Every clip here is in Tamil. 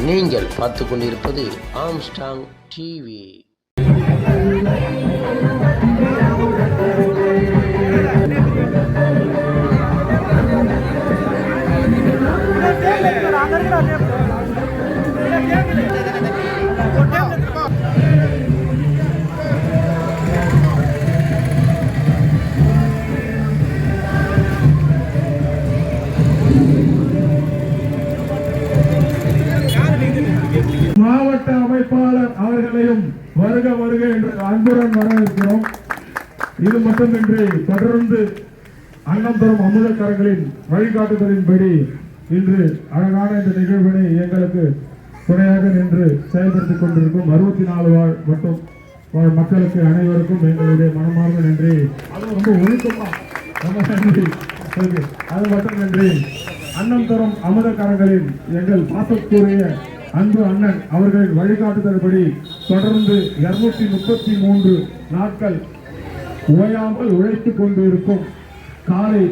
நீங்கள் பார்த்து கொண்டிருப்பது ஆம்ஸ்டாங் டிவி. மாவட்ட அமைப்பாளர் அவர்களையும் வருக வருக என்று அன்புடன் வரவேற்கிறோம். இது மட்டுமின்றி தொடர்ந்து அன்னம் தரும் அமுதக்கரங்களின் வழிகாட்டுதலின்படி இன்று அழகான இந்த நிகழ்வினை எங்களுக்கு துணையாக நின்று செயல்படுத்திக் கொண்டிருக்கும் 64 மற்றும் மக்களுக்கு அனைவருக்கும் எங்களுடைய மனமார்ந்த நன்றி. அது ரொம்ப ஒழுக்கமா ரொம்ப நன்றி. அது மட்டுமின்றி அன்னம் தரும் அமுதக்கரங்களின் எங்கள் பாசத்துக்குரிய அன்பு அண்ணன் அவர்களின் வழிகாட்டுதல்படி தொடர்ந்து 233 நாட்கள் ஓயாமல் உழைத்துக் கொண்டிருக்கும். காலை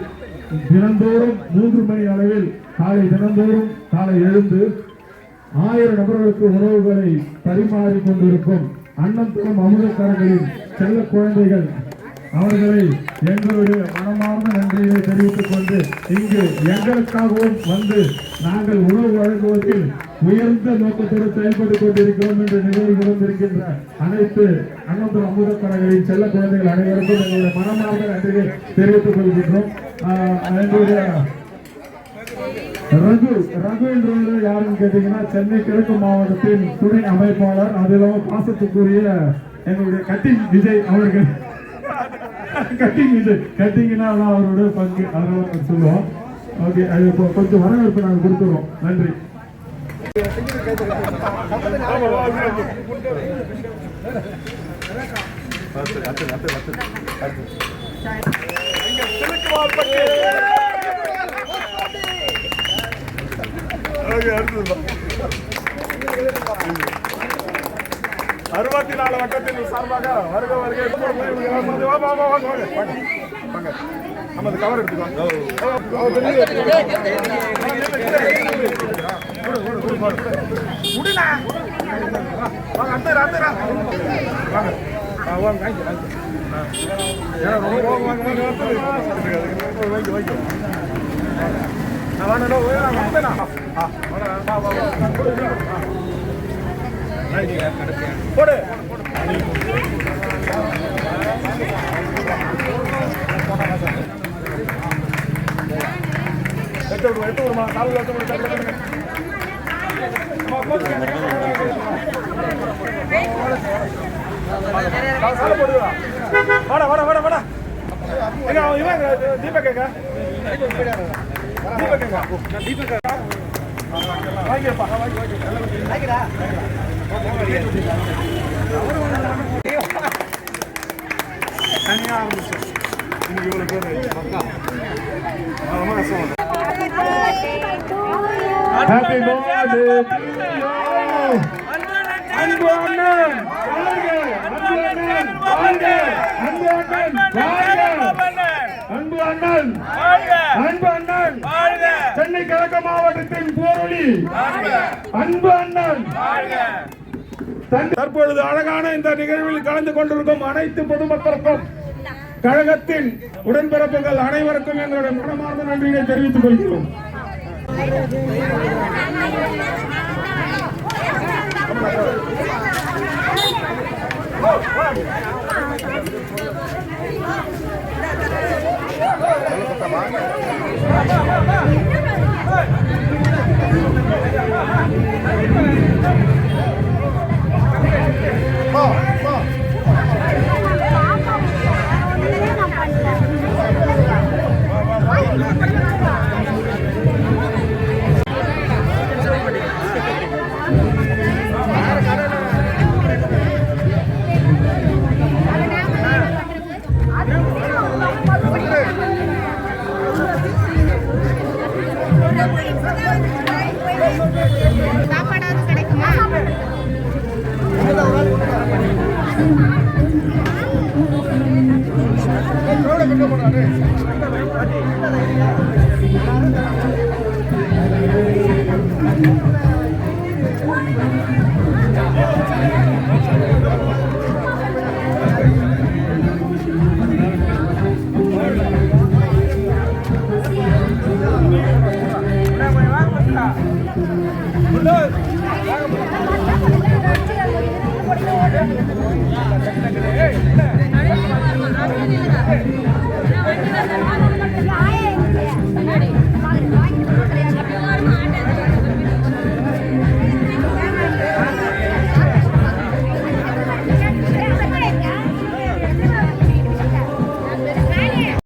தினந்தோறும் 3 மணி அளவில் காலை எழுந்து 1000 நபர்களுக்கு உணவுகளை பரிமாறிக் கொண்டிருக்கும் அன்னம் தரும் அமுதக்கரங்களின் செல்ல குழந்தைகள் அவர்களை எங்களுடைய மனமார்ந்த நன்றியை தெரிவித்துக் கொண்டு இங்கு எங்களுக்காகவும் வந்து நாங்கள் உணவு வழங்குவதில் உயர்ந்த நோக்கத்தோடு செயல்பட்டுக் கொண்டிருக்கிறோம் என்று நிகழ்வுகளும் இருக்கின்ற அனைத்து அன்னம் தரும் அமுதக்கரங்களின் செல்ல குழந்தைகள் அனைவருக்கும் எங்களுடைய மனமார்ந்த நன்றியை தெரிவித்துக் கொள்கின்றோம். எங்களுடைய ரகு என்றவர்கள் யாருன்னு கேட்டீங்கன்னா சென்னை கிழக்கு மாவட்டத்தின் துணை அமைப்பாளர், அது இல்லாமல் பாசத்துக்குரிய எங்களுடைய கட்டிங் விஜய் அவர்கள். கட்டிங்னா அவருடைய பங்கு அதெல்லாம் சொல்லுவோம். ஓகே, அது கொஞ்சம் வரவேற்பு நாங்கள் கொடுத்துருவோம். நன்றி. அறுபத்தி 4 வட்டத்தின் சார்பாக வருக வருகை நமது கவர் எடுத்துக்கோ. போடு எட்டு வருமா 4 லட்சம் வாடா வாடா வாடா வாடா இவன் தீபக்கா வாங்கிப்பா வாங்கிடா தனியா ஆரம்பிச்சு இன்னைக்கு இவ்வளவு பேர் ரொம்ப கஷ்டம். Happy birthday to you. அன்பு அண்ணன் வாழ்க, அன்பு அண்ணன் வாழ்க, அன்பு அண்ணன் வாழ்க, அன்பு அண்ணன் வாழ்க, அன்பு அண்ணன் வாழ்க, சென்னை கிழக்கு மாவட்டத்தின் போரொளி அன்பு அண்ணன் வாழ்க. தற்பொழுது அழகான இந்த நிகழ்வில் கலந்து கொண்டிருக்கும் அனைத்து பொதுமக்களுக்கும் கழகத்தின் உடன்பிறப்புகள் அனைவருக்கும் எங்களுடைய மனமார்ந்த நன்றியை தெரிவித்துக் கொள்கிறோம். சாப்பாடாவது கிடைக்குமா? குண்டூர்